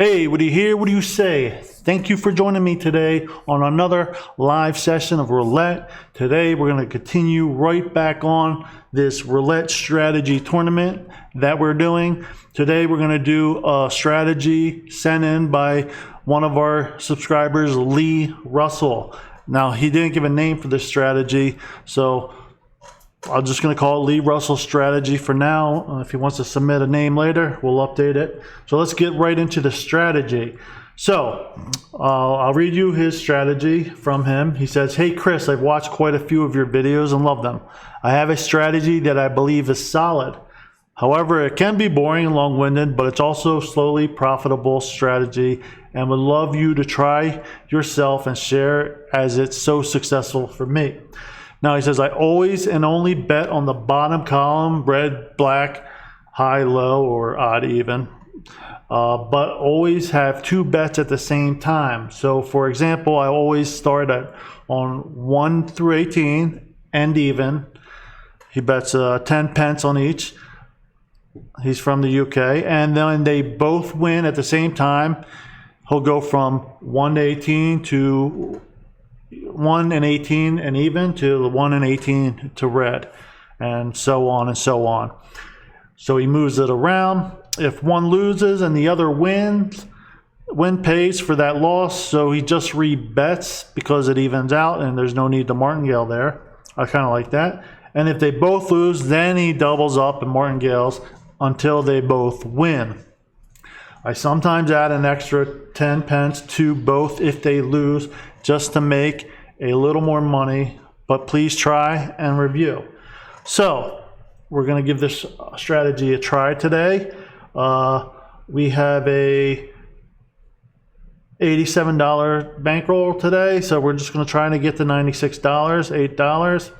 Hey, what do you hear? What do you say? Thank you for joining me today on another live session of Roulette. Today, we're going to continue right back on this Roulette strategy tournament that we're doing. Today, we're going to do a strategy sent in by one of our subscribers, Lee Russell. Now, he didn't give a name for this strategy, so I'm just going to call it Lee Russell strategy for now. If he wants to submit a name later, we'll update it. So let's get right into the strategy. So I'll read you his strategy from him. He says, "Hey Chris, I've watched quite a few of your videos and love them. I have a strategy that I believe is solid. However, it can be boring and long-winded, but it's also slowly profitable strategy and would love you to try yourself and share as it's so successful for me." Now he says, "I always and only bet on the bottom column, red, black, high, low, or odd even, but always have two bets at the same time. So for example, I always start on 1 through 18, end even. He bets 10 pence on each. He's from the UK. And then they both win at the same time. He'll go from 1 to 18 to 1 and 18 and even to 1 and 18 to red, and so on and so on. So he moves it around. If one loses and the other wins, win pays for that loss. So he just rebets because it evens out and there's no need to martingale there. I kind of like that. And if they both lose, then he doubles up and martingales until they both win. I sometimes add an extra 10 pence to both if they lose, just to make a little more money, but please try and review." So we're going to give this strategy a try today. We have a $87 bankroll today, so we're just going to try to get to $96, $8.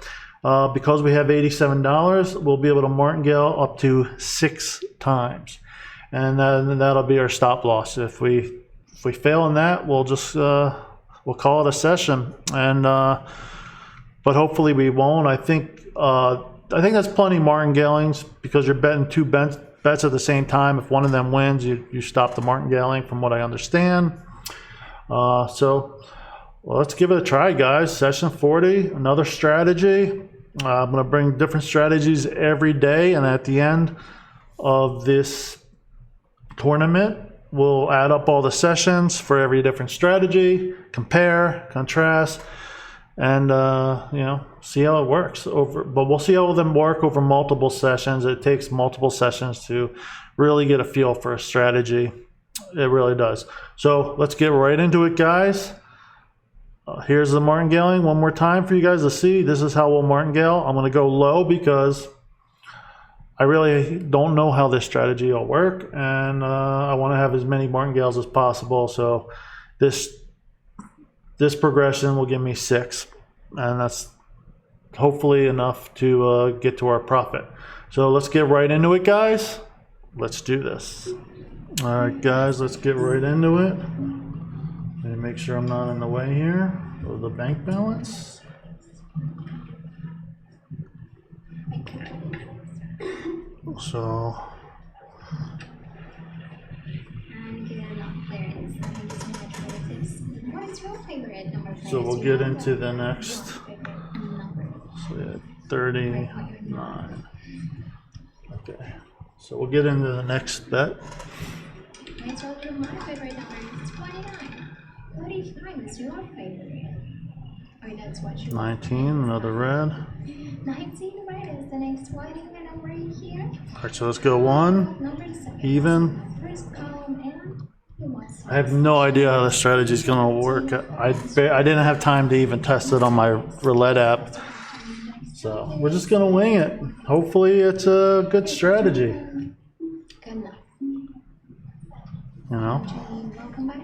Because we have $87, we'll be able to martingale up to 6 times. And then that'll be our stop loss. If we fail in that, we'll just we'll call it a session. And but hopefully we won't. I think that's plenty martingalings because you're betting two bets at the same time. If one of them wins, you stop the martingaling, from what I understand. So well, let's give it a try, guys. Session 40, another strategy. I'm going to bring different strategies every day, and at the end of this tournament, we'll add up all the sessions for every different strategy, compare, contrast, and see how it works but we'll see how them work over multiple sessions. It takes multiple sessions to really get a feel for a strategy. It really does. So let's get right into it, guys. Here's the martingaling one more time for you guys to see. This is how we'll martingale. I'm going to go low because I really don't know how this strategy will work, and I want to have as many martingales as possible. So this progression will give me 6, and that's hopefully enough to get to our profit. So let's get right into it, guys. Let's do this. All right, guys, let's get right into it. Let me make sure I'm not in the way here of the bank balance. So we'll get into the next. So we had 39. Okay. So we'll get into the next bet. 19, another red. 19 red is the next white number here. All right, so let's go 1, even. First column and I have no idea how the strategy is going to work. I didn't have time to even test it on my Roulette app. So we're just going to wing it. Hopefully it's a good strategy. Good enough. You know? Welcome back.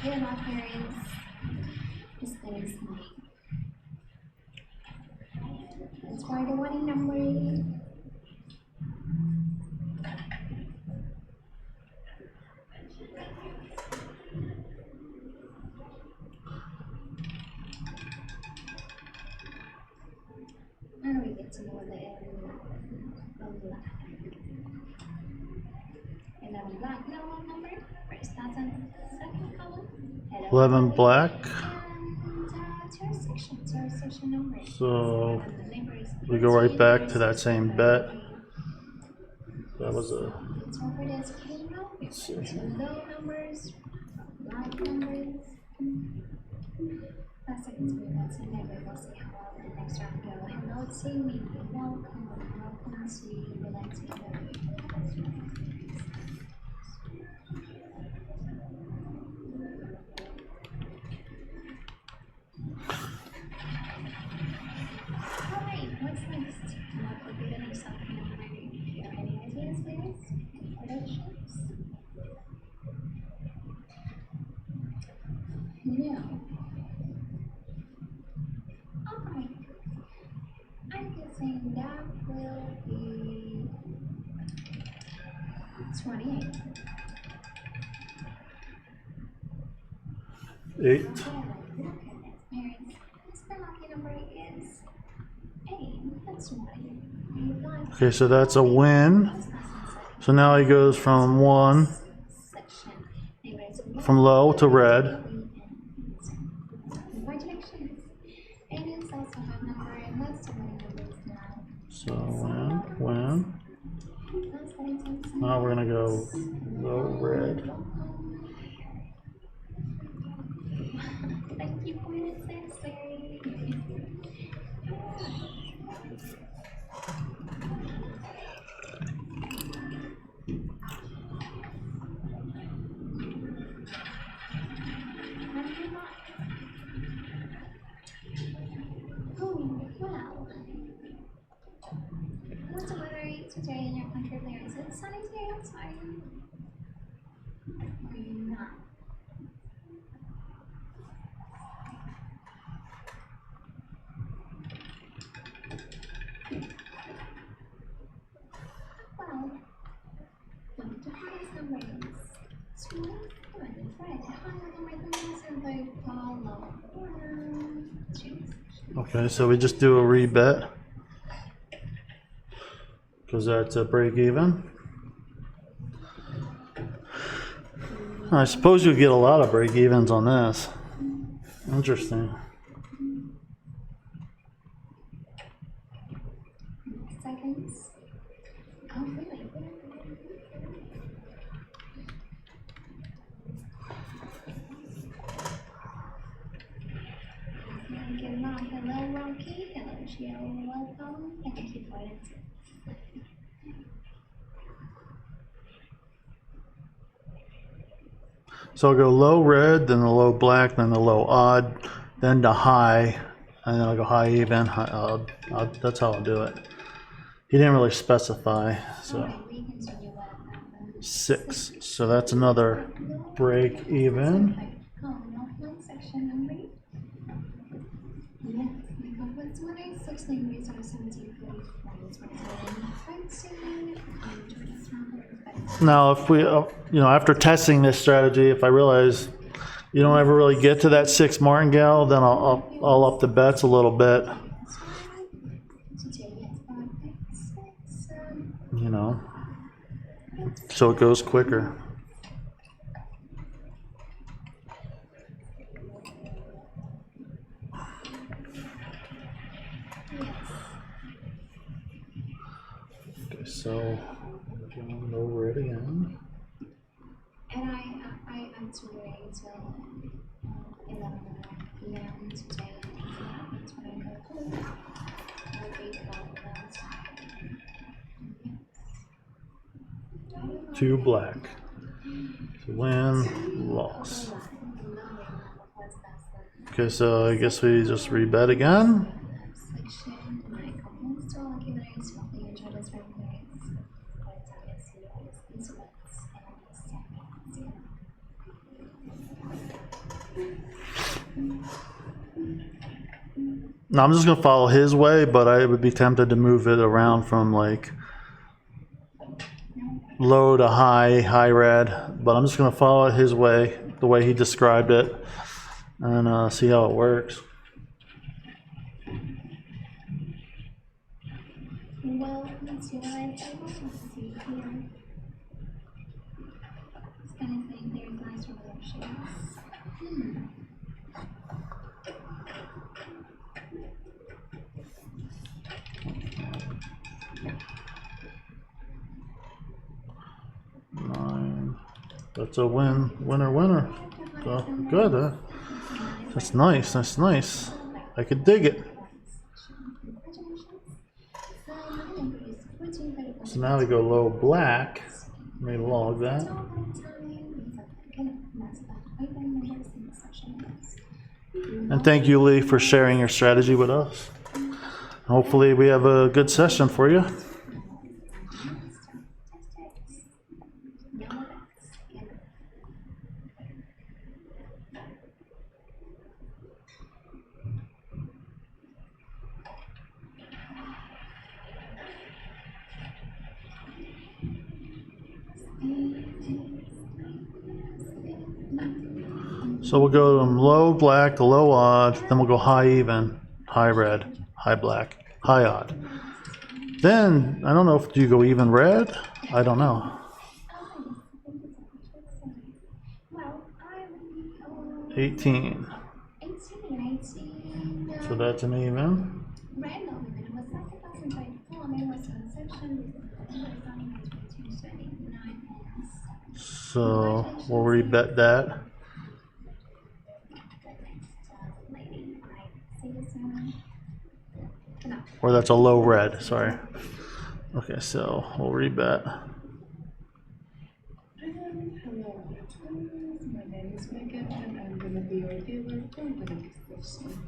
Dear my parents, this thing is mine. That's why the winning number is 9. to know the 11 black middle number, first that's on second column. 11 black. And section number. So we go right back to that same bet. That was a. Interpret as low numbers, black numbers. Last second to move on to never. We'll see how well the next round go. Hello, 𝐁𝐻𝐽𝐿𝐿, welcome to Roulette together. Alright, what's next? What would be the next topic number? Do you have any ideas, guys? Predictions? No. Alright. I'm guessing that will be 28. 8. Okay, that's Mary's. The lucky number is 8. That's 20. Okay, so that's a win. So now he goes from 1, from low to red. Congratulations. It is also hot number and that's the winning numbers now. So win. Now we're gonna go low red. Thank you for the sensory. Oh, well. What's the weather today in your country there? Is it sunny today outside? Or not? Well, the highest number is 2. That's right. The higher number than this and the lower. Choose. Okay, so we just do a rebet because that's a break even. I suppose you'll get a lot of break evens on this. Interesting. Seconds. Oh, really? Hello, Rocky. Hello, 𝐁𝐻𝐽𝐿𝐿, welcome. Thank you for it. So I'll go low red, then the low black, then the low odd, then the high, and then I'll go high even. That's how I'll do it. He didn't really specify, so Alright, we continue with 6. So that's another break even. section number. Yes, my complex 186 degrees are 17 Now, if we, after testing this strategy, if I realize you don't ever really get to that 6 martingale, then I'll up the bets a little bit. So it goes quicker. Okay, so going over it again. And I'm tutoring till 11 p.m. today. That's when I go home. I'll be about 2 black. So win, loss. Okay, so I guess we just rebet again. Now I'm just gonna follow his way, but I would be tempted to move it around from like low to high red, but I'm just gonna follow it his way, the way he described it, and see how it works. Welcome to our table. Let's see here. It's kind of thing. There's nice relations. Nine. That's a winner. So, good, huh? That's nice, that's nice. I could dig it. So now we go low black. Let me log that. And thank you, Lee, for sharing your strategy with us. Hopefully we have a good session for you. So we'll go from low black to low odd, then we'll go high even, high red, high black, high odd. Then, I don't know if you go even red? I don't know. 18. So that's an even. So we'll rebet that. Or that's a low red, sorry. Okay, so we'll rebet. Hello, my name is Megan and I'm going to be your dealer for the next session.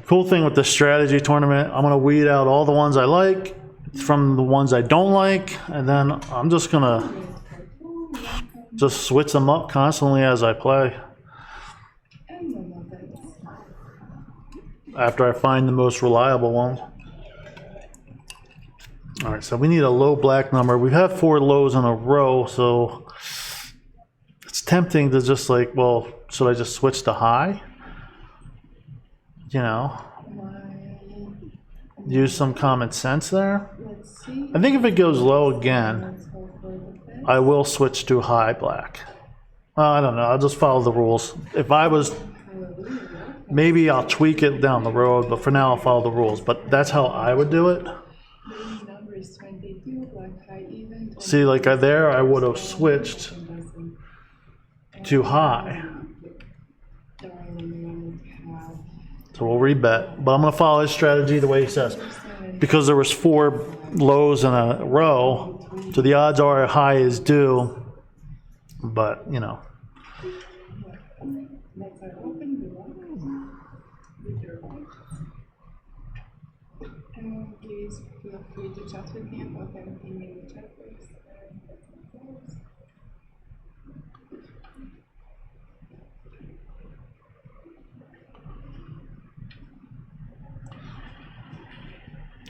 Cool thing with the strategy tournament, I'm gonna weed out all the ones I like from the ones I don't like, and then I'm just gonna switch them up constantly as I play. After I find the most reliable ones. All right, so we need a low black number. We've had 4 lows in a row, so it's tempting to just like, well, should I just switch to high? You know, use some common sense there. I think if it goes low again, I will switch to high black. I don't know, I'll just follow the rules. If I was, maybe I'll tweak it down the road, but for now I'll follow the rules. But that's how I would do it. See, like there, I would have switched to high. So we'll rebet, but I'm going to follow his strategy the way he says. Because there was 4 lows in a row, so the odds are high is due, but, you know. Please feel free to chat with me about anything in the chat box.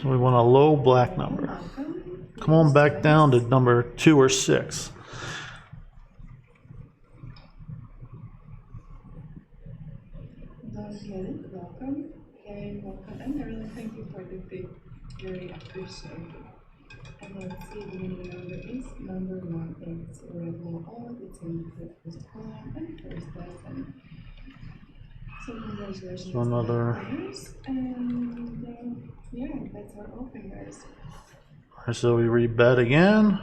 So we want a low black number. Come on back down to number 2 or 6. Don't get it, welcome. Okay, welcome. And I really thank you for the tip. Very appreciated. And let's see, the winning number is number 1. It's regular odd, it's in the first column and first lesson. So congratulations So another. and yeah, that's our open, guys. All right, so we rebet again.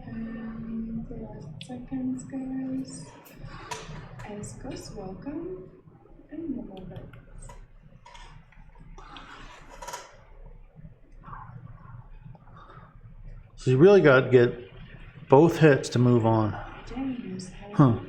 And the last seconds, guys. Escos, welcome. And no more bets. So you really got to get both hits to move on. James, Huh.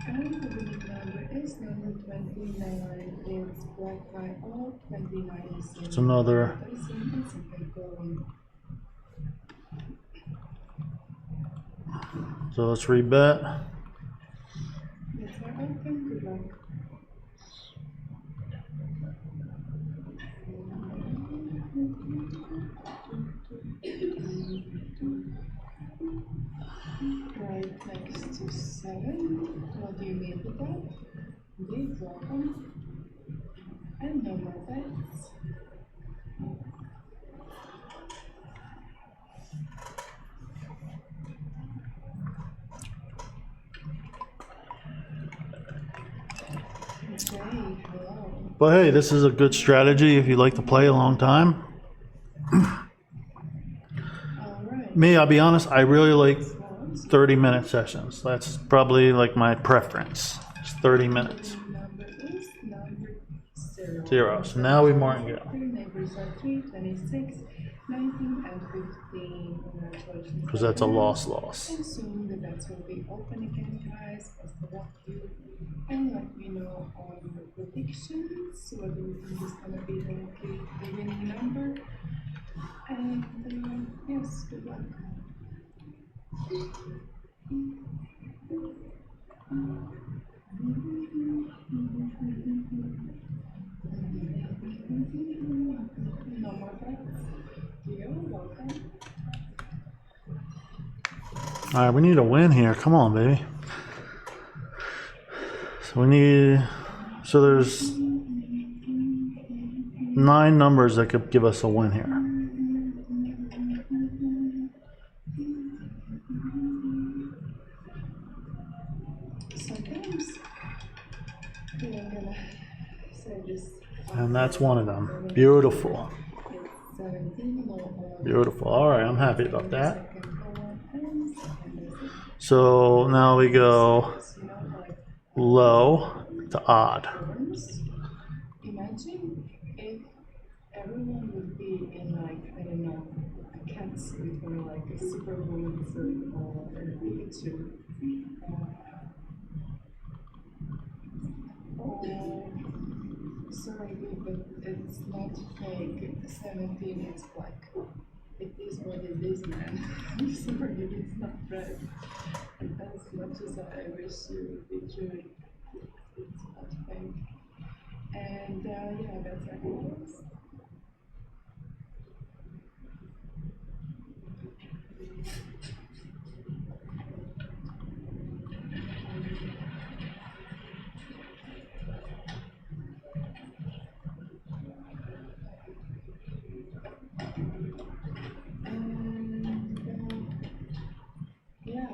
and the winning number is number 29. It's black tie off. 29 is It's another. So let's rebet. Bets are open. Good luck. Right next to 7. What do you mean with that? Indeed, welcome. And no more bets. Okay, hello. But hey, this is a good strategy if you like to play a long time. Alright. Me, I'll be honest, I really like 30-minute sessions. That's probably like my preference. It's 30 minutes. Number is number 0. 0. So now we martingale. Three neighbors are 3, 26, 19, and 15. Congratulations. Because that's a loss. And soon the bets will be open again, guys. Best of luck to you. And let me know on your predictions, whether you think is going to be the winning number. And yes, good luck. No more bets. You're welcome. All right, we need a win here. Come on, baby. So we need, so there's 9 numbers that could give us a win here. Sometimes I'm gonna say this. And that's one of them. Beautiful. It's 17 low. Beautiful. All right, I'm happy about that. Second column and second is So now we go like low to odd. terms. Imagine if everyone would be in like, I don't know, a cat suit or like a Superwoman suit or a Pikachu. Sorry, but it's not fake. 17 is black. It is what it is, man. I'm sorry, it's not red. And as much as I wish you would be true, it's not fake. And yeah, that's how it works. Yeah,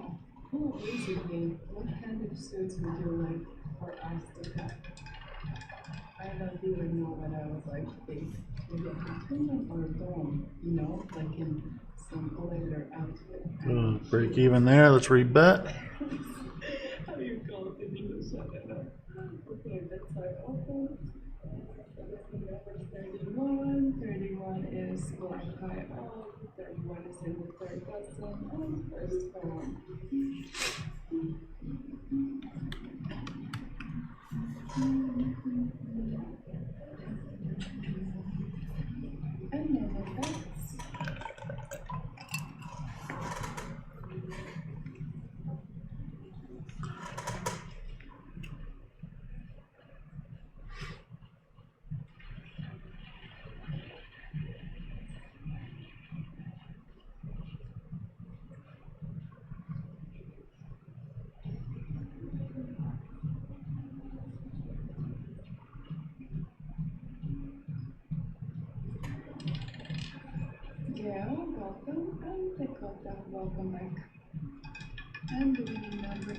cool. Basically, what kind of suits would you like for us to have? I don't even know what I was like think. Maybe a cartoon or a dome, you know, like in some leather outfit. Break even there. Let's rebet. How do you call it in English? I don't know. Okay, that's our open. Number 31. 31 is black tie off. 31 is in the third dozen and first column. And normal bets. Yeah, welcome, and Dakota, welcome back. And the winning number is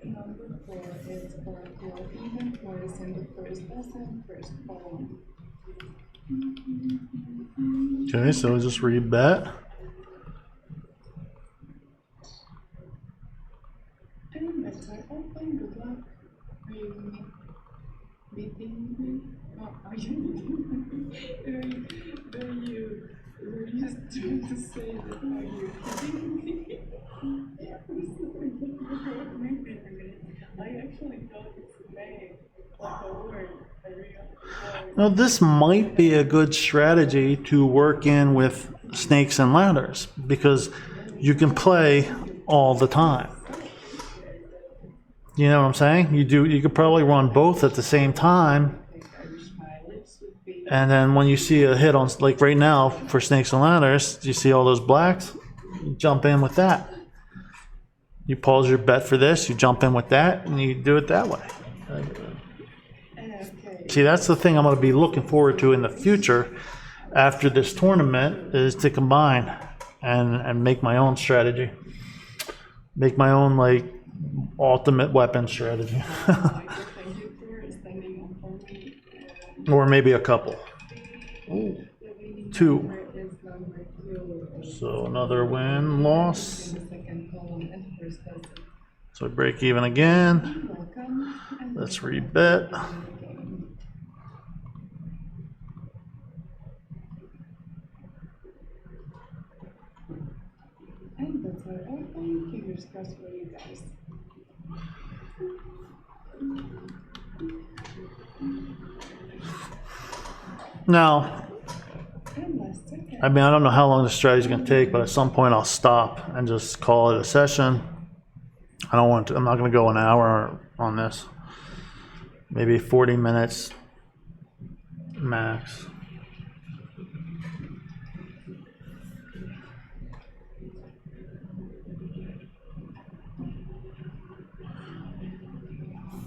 number 4. It's Oracle. Even 4 is in the first dozen, first column. Okay, so we'll just rebet. And bets are open. Good luck. Are you beating me? Oh, are you beating me? Were you just trying to say that? Are you kidding me? I actually actually thought it's made like a word, a real word. Now, this might be a good strategy to work in with snakes and ladders because you can play all the time. You know what I'm saying? You could probably run both at the same time. And then when you see a hit on, like right now for snakes and ladders, you see all those blacks? You jump in with that. You pause your bet for this, you jump in with that, and you do it that way. See, that's the thing I'm going to be looking forward to in the future after this tournament is to combine and make my own strategy. Make my own, like, ultimate weapon strategy. Or maybe a couple. Ooh, 2. So another win, loss. So we break even again. Let's rebet. And that's our open. Fingers crossed for you guys. Now, I mean, I don't know how long this strategy is going to take, but at some point I'll stop and just call it a session. I don't want to, I'm not going to go an hour on this. Maybe 40 minutes max.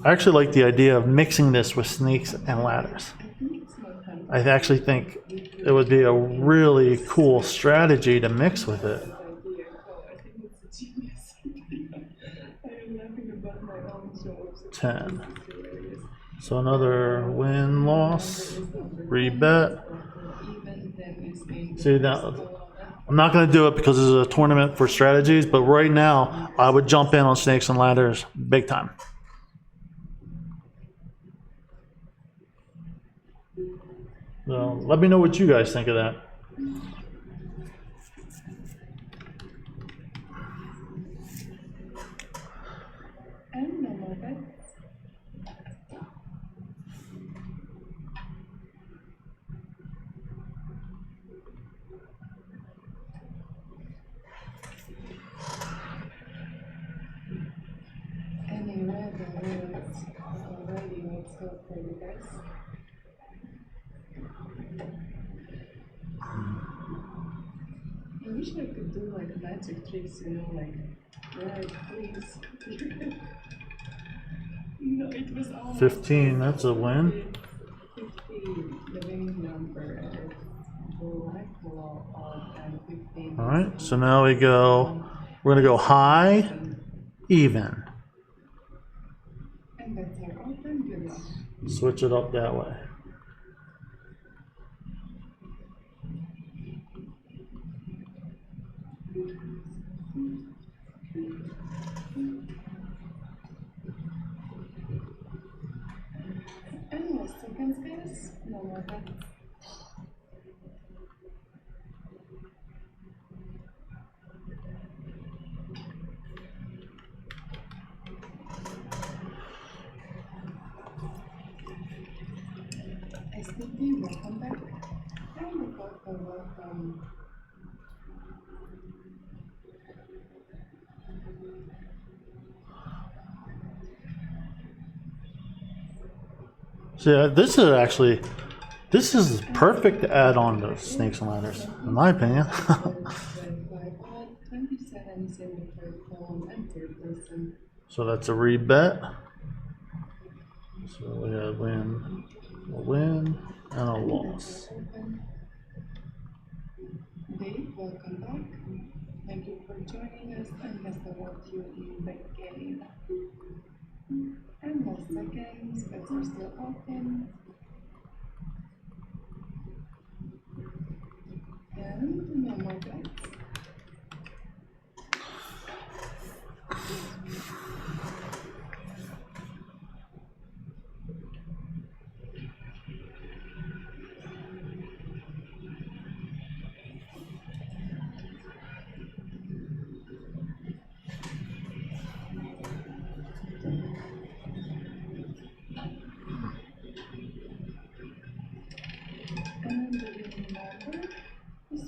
I actually like the idea of mixing this with snakes and ladders. I actually think it would be a really cool strategy to mix with it. 10. So another win, loss, rebet. See, now I'm not going to do it because this is a tournament for strategies, but right now I would jump in on snakes and ladders big time. So let me know what you guys think of that. And no more bets. Any red or reds already, let's go for you guys. I wish I could do like magic tricks, you know, like red, please. No, it was all 15, that's a win. 15, the winning number is black, yellow, odd, and 15. All right, so now we're going to go high, even. And that's our open, good luck. Switch it up that way. And last seconds, guys, no more bets. STP, welcome back. And we got a welcome. See, this is perfect to add on to snakes and ladders, in my opinion. 27 is in the third column and third person. So that's a rebet. So we have a win and a loss. Dave, welcome back. Thank you for joining us and best of luck to you in the game. And last seconds, bets are still open. And no more bets.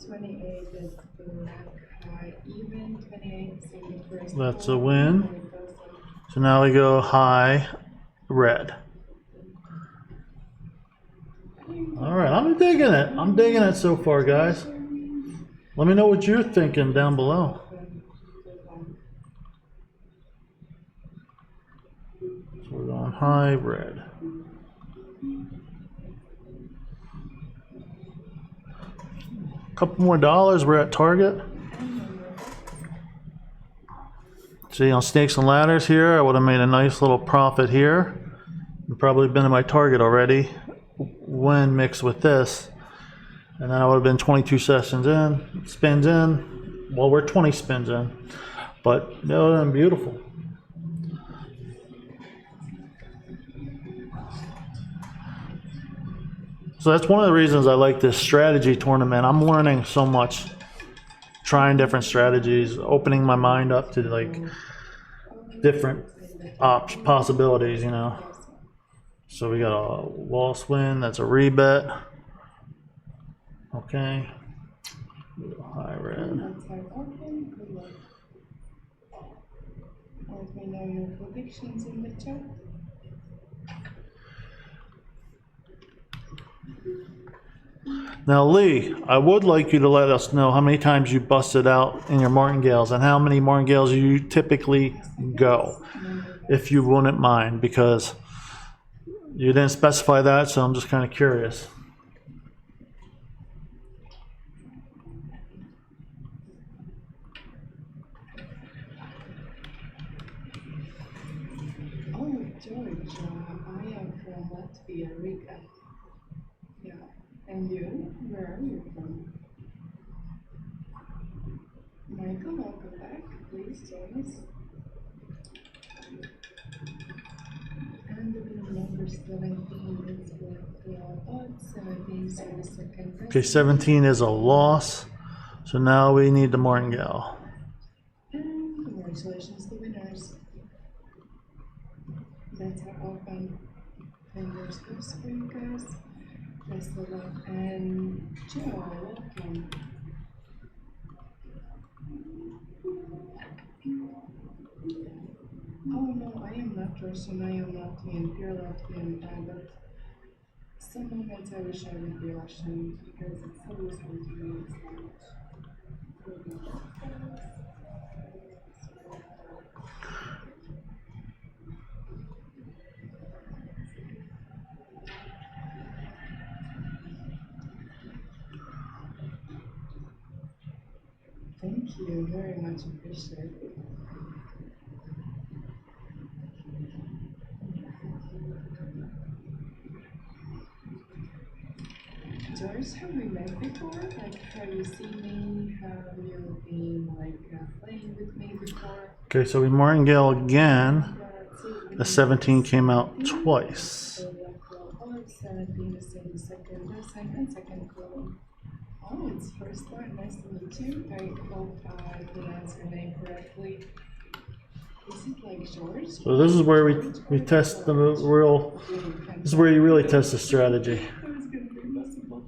28, that's black high even. 28, so the first That's a one, win. and it goes up. So now we go high, red. All right, I'm digging it. I'm digging it so far, guys. Let me know what you're thinking down below. So we're going high, red. A couple more dollars, we're at target. See, on snakes and ladders here, I would have made a nice little profit here. Probably been at my target already when mixed with this. And then I would have been 22 sessions in, spins in. Well, we're 20 spins in, but that would have been beautiful. So that's one of the reasons I like this strategy tournament. I'm learning so much, trying different strategies, opening my mind up to like different possibilities, you know. So we got a loss win, that's a rebet. Okay. High red. Let's have open. Good luck. Let me know your predictions in the chat. Now, Lee, I would like you to let us know how many times you busted out in your martingales and how many martingales you typically go, if you wouldn't mind, because you didn't specify that, so I'm just kind of curious. Oh, George, I am from Latvia, Riga. Yeah. And you? Where are you from? Michael, welcome back. Please join us. And the number 17 is what odds. 17 is the second. Okay, 17 is a loss, so now we need the martingale. And congratulations to winners. That's our open. Fingers crossed for you guys. Best of luck. And Joe, welcome. Oh no, I am not Russian, I am Latvian, pure Latvian, but some moments I wish I would be Russian because it's so useful to me in Spanish. Thank you, very much appreciated. George, have we met before? Like, have you seen me? Have you been like playing with me before? Okay, so we martingale again. Yeah, The 17 came out twice. so like 17 is in the second lesson and second column. Oh, it's first time. Nice to meet you. I hope I pronounced your name correctly. Is it like George? So this is where we test the real, this is where you really test the strategy. It was going to be possible.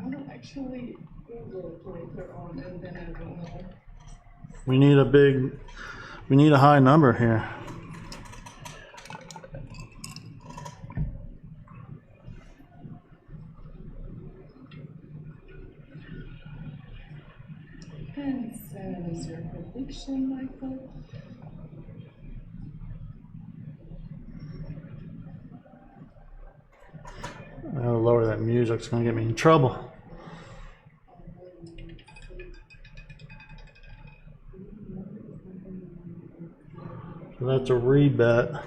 I'll actually Google it later on and then I will know. We need a high number here. And 7 is your prediction, Michael. I gotta lower that music, it's gonna get me in trouble. So that's a rebet.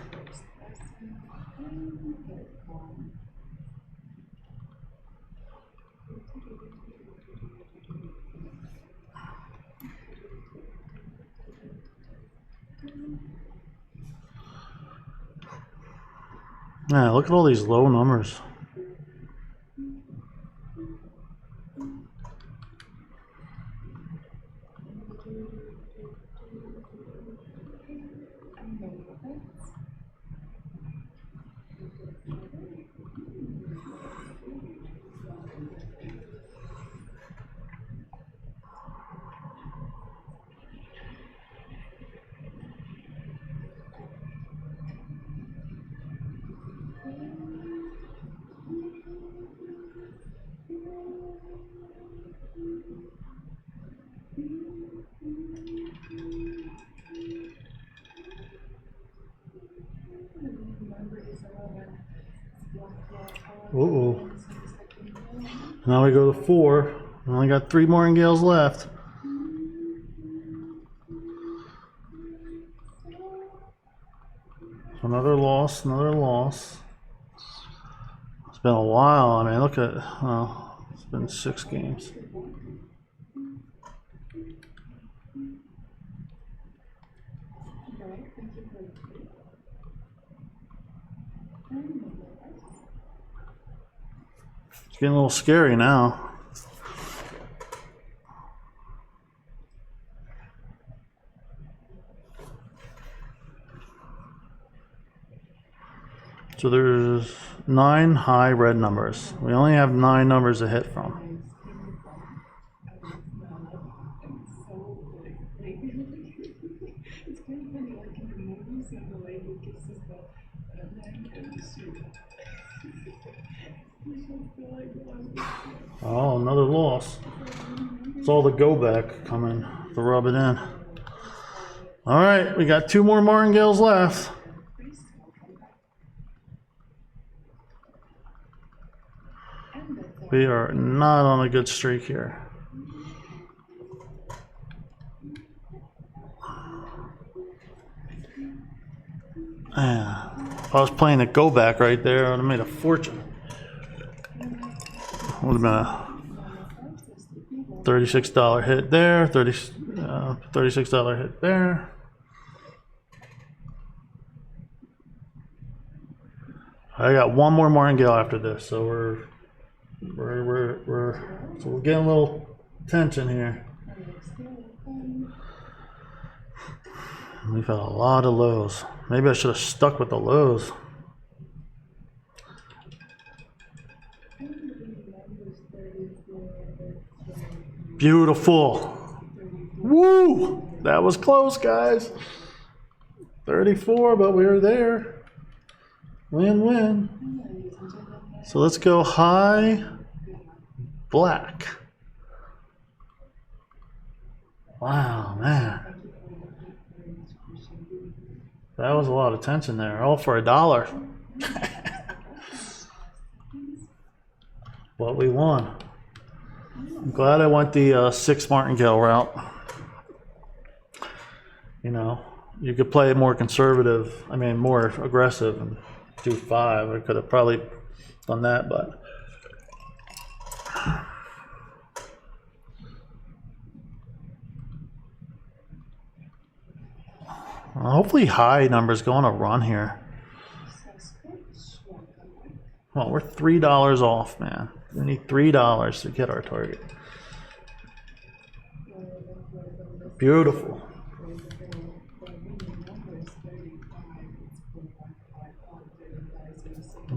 Yeah, look at all these low numbers. Uh-oh. Now we go to 4. We only got 3 martingales left. Another loss, another loss. It's been a while. I mean, look at, oh, it's been 6 games. It's getting a little scary now. So there's 9 high red numbers. We only have 9 numbers to hit from. It's kind of funny, like in the movies, and the lady gives us the knife and the suit. Oh, another loss. It's all the go back coming to rub it in. All right, we got 2 more martingales left. We are not on a good streak here. If I was playing a go back right there, I would have made a fortune. Would have been a $36 hit there, $36 hit there. I got 1 more martingale after this, so we're getting a little tension here. We've had a lot of lows. Maybe I should have stuck with the lows. Beautiful. Woo! That was close, guys. 34, but we were there. Win-win. So let's go high black. Wow, man. That was a lot of tension there. All for $1. But we won. I'm glad I went the 6 martingale route. You know, you could play it more conservative, I mean more aggressive and do 5. I could have probably done that, but hopefully high numbers go on a run here. Well, we're $3 off, man. We need $3 to get our target. Beautiful.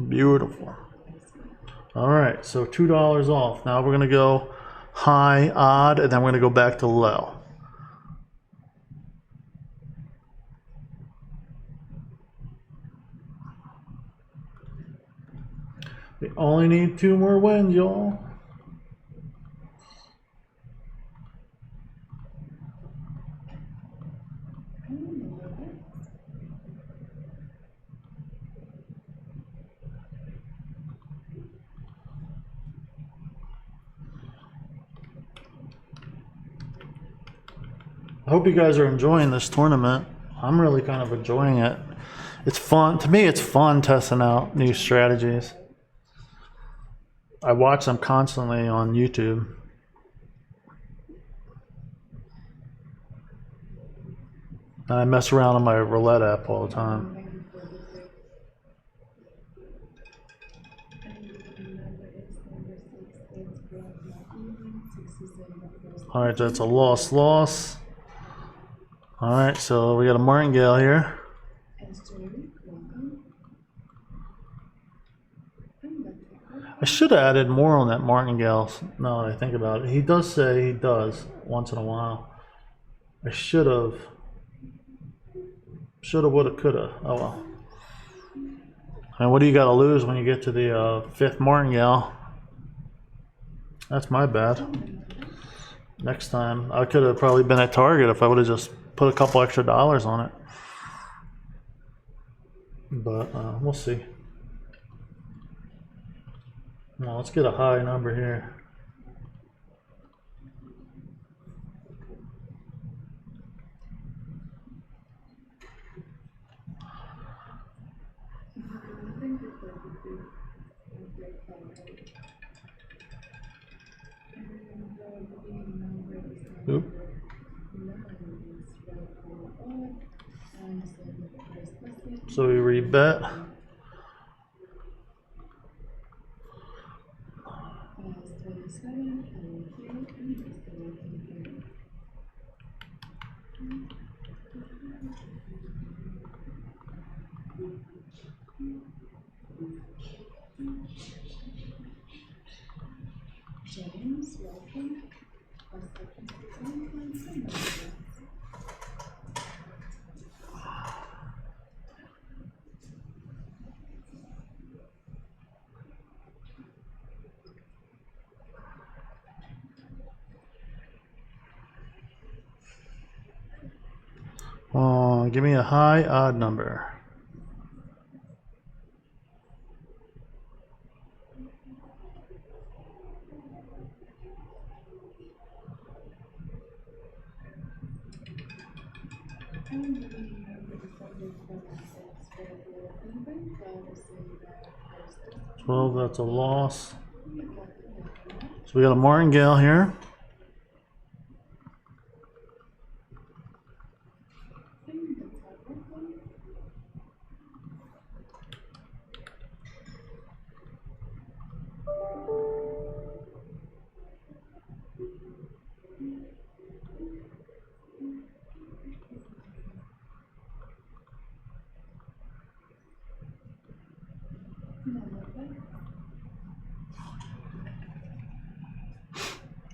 Beautiful. All right, so $2 off. Now we're going to go high, odd, and then we're going to go back to low. We only need 2 more wins, y'all. I hope you guys are enjoying this tournament. I'm really kind of enjoying it. It's fun. To me, it's fun testing out new strategies. I watch them constantly on YouTube. And I mess around on my Roulette app all the time. All right, that's a loss. All right, so we got a martingale here. I should have added more on that martingale now that I think about it. He does say he does once in a while. I should have, would have, could have. Oh well. And what do you got to lose when you get to the 5th martingale? That's my bad. Next time, I could have probably been at Target if I would have just put a couple extra dollars on it. But we'll see. Now let's get a high number here. Oop. So we rebet. James, welcome. Give me a high odd number. Well, that's a loss. So we got a martingale here.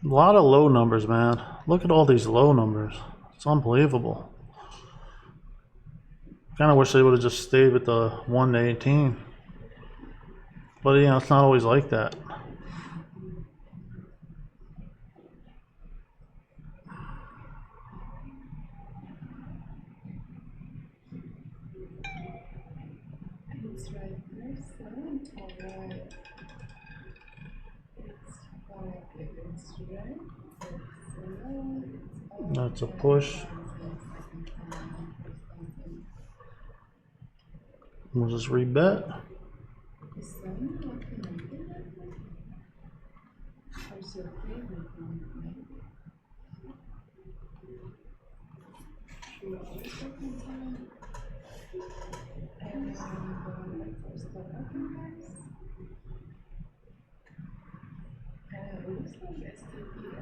A lot of low numbers, man. Look at all these low numbers. It's unbelievable. Kind of wish they would have just stayed with the 1 to 18. But you know, it's not always like that. It's right there, seven, alright. It's right, That's a push. We'll just rebet.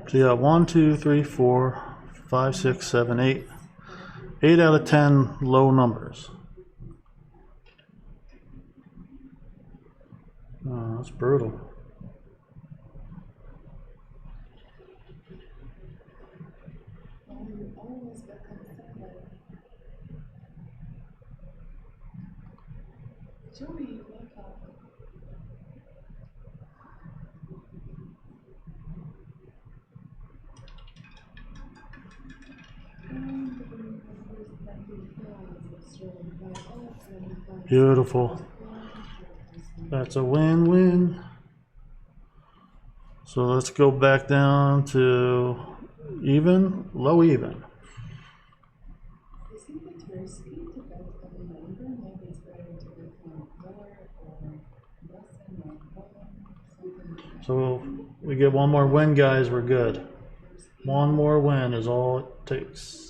So you got 1, 2, 3, 4, 5, 6, 7, 8. 8 out of 10 low numbers. Oh, that's brutal. Beautiful. That's a win-win. So let's go back down to even, low even. So we get one more win, guys, we're good. One more win is all it takes.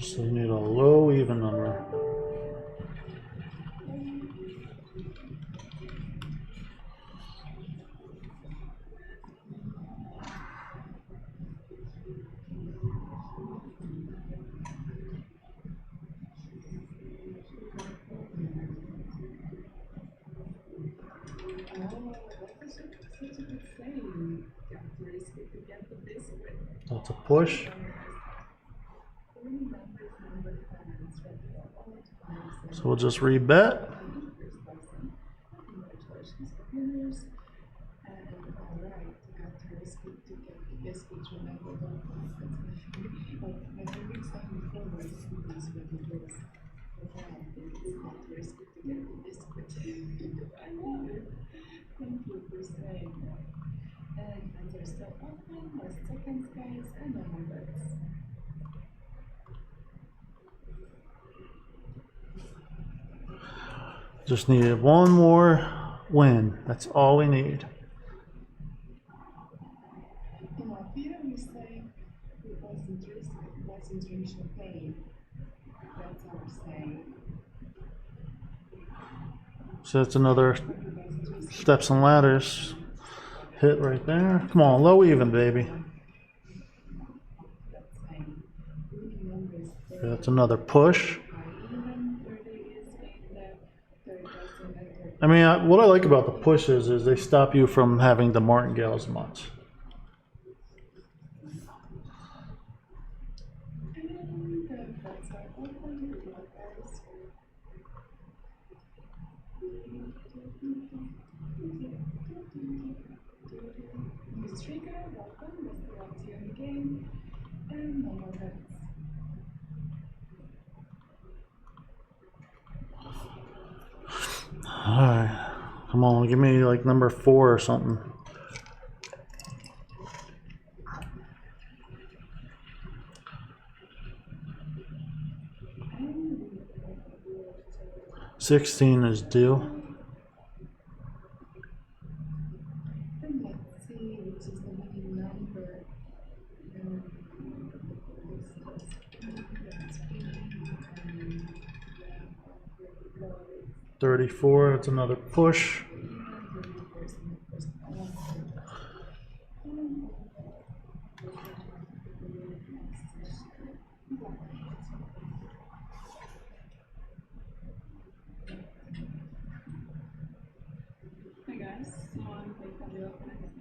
So you need a low even number. That's a push. So we'll just rebet. Congratulations, winners. And all right, got to risk it to get the biscuits. Remember that. Like my favorite song before was this with the lyrics. Okay, it's not to risk it to get the biscuit. I love it. Thank you for saying that. And as are still open, last seconds, guys, and no more bets. Just needed one more win. That's all we need. In Latvia, we say it wasn't drink champagne. That's our saying. So that's another steps and ladders hit right there. Come on, low even, baby. That's saying. Winning numbers That's another push. even 30 is saying that 30 doesn't matter. I mean, what I like about the pushes is they stop you from having the martingale as much. And that's our open. Good luck, guys. Miss Trigger, welcome. Best of luck to you in the game. And no more bets. Alright. Come on, give me like number 4 or something. And 16 is due. let's see which is the winning number. And this 34, that's another push. Hi guys, so I'm going to be open next.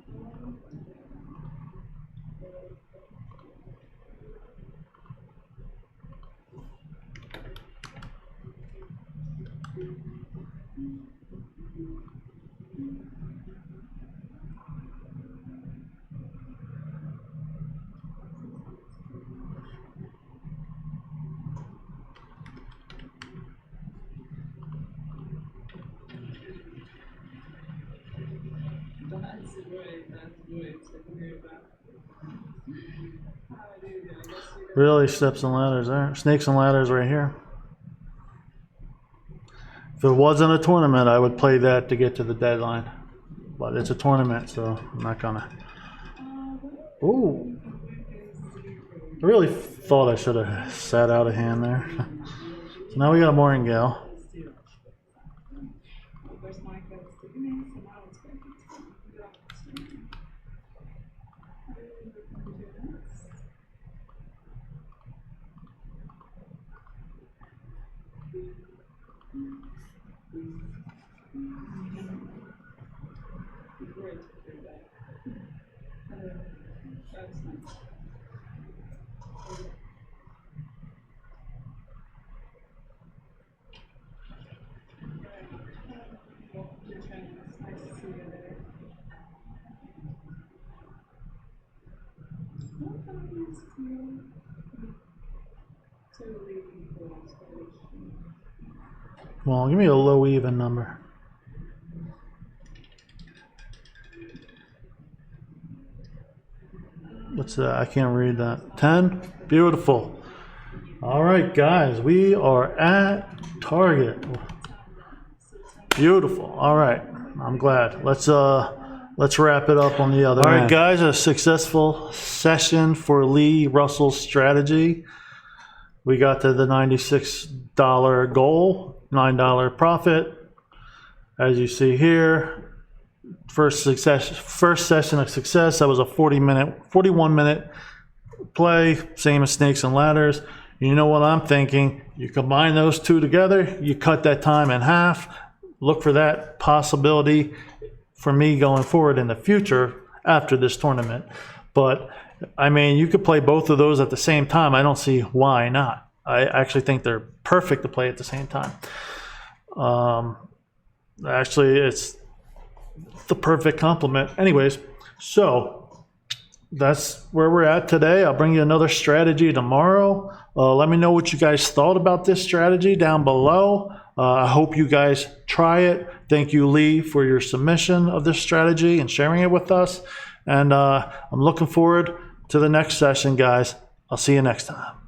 That's great, so I can hear that. Hallelujah, I guess you Really, steps and ladders there. Snakes and ladders right here. If it wasn't a tournament, I would play that to get to the deadline. But it's a tournament, so I'm not gonna. Ooh. I really thought I should have sat out a hand there. So now we got a martingale. There's my code sticking so now it's going to go. Great to do that. That's nice. Nice to see you there. Well, give me a low even number. What's that? I can't read that. 10? Beautiful. All right, guys, we are at target. Beautiful. All right, I'm glad. Let's wrap it up on the other end. All right, guys, a successful session for Lee Russell's strategy. We got to the $96 goal, $9 profit. As you see here, first session of success. That was a 41 minute play, same as snakes and ladders. You know what I'm thinking? You combine those two together, you cut that time in half. Look for that possibility for me going forward in the future after this tournament. But I mean, you could play both of those at the same time. I don't see why not. I actually think they're perfect to play at the same time. Actually, it's the perfect complement. Anyways, so that's where we're at today. I'll bring you another strategy tomorrow. Let me know what you guys thought about this strategy down below. I hope you guys try it. Thank you, Lee, for your submission of this strategy and sharing it with us. And I'm looking forward to the next session, guys. I'll see you next time.